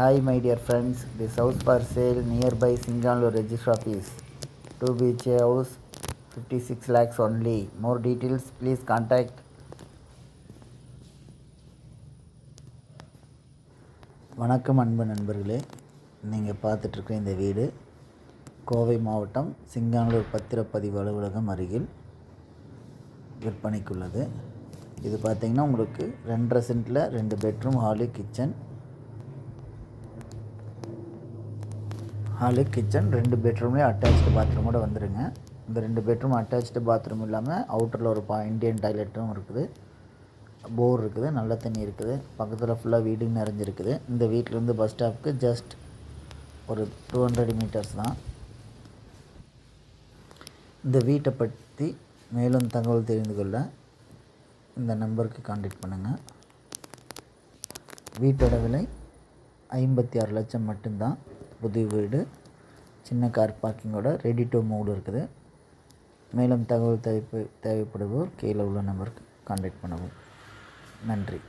Hi my dear friends, this house for sale nearby Singanallur Register Office. 2 BHK house, 56 lakhs only. More details please contact. வணக்கம் அன்பு நண்பர்களே, நீங்கள் பார்த்துட்ருக்க இந்த வீடு கோவை மாவட்டம் சிங்கானல்லூர் பத்திரப்பதிவு அலுவலகம் அருகில் விற்பனைக்குள்ளது. இது பார்த்திங்கன்னா உங்களுக்கு 2.5 சென்ட்டில் 2 பெட்ரூம் ஹாலு கிச்சன் 2 பெட்ரூம்லேயும் அட்டாச்சு பாத்ரூமோடு வந்துடுங்க. இந்த 2 பெட்ரூம் அட்டாச்சு பாத்ரூம் இல்லாமல் அவுட்டரில் ஒரு இண்டியன் டாய்லெட்டும் இருக்குது, போர் இருக்குது, நல்ல தண்ணி இருக்குது, பக்கத்தில் ஃபுல்லாக வீடு நிறைஞ்சிருக்குது. இந்த வீட்டிலேருந்து பஸ் ஸ்டாப்புக்கு ஜஸ்ட் ஒரு 200 மீட்டர்ஸ் தான். இந்த வீட்டை பற்றி மேலும் தகவல் தெரிந்து கொள்ள இந்த நம்பருக்கு கான்டாக்ட் பண்ணுங்கள். வீட்டோட விலை 56 லட்சம் மட்டும்தான். புது வீடு, சின்ன கார் பார்க்கிங்கோட ரெடி டு மூவ் இருக்குது. மேலும் தகவல் தேவைப்படுவோர் கீழே உள்ள நம்பருக்கு கான்டாக்ட் பண்ணவும். நன்றி.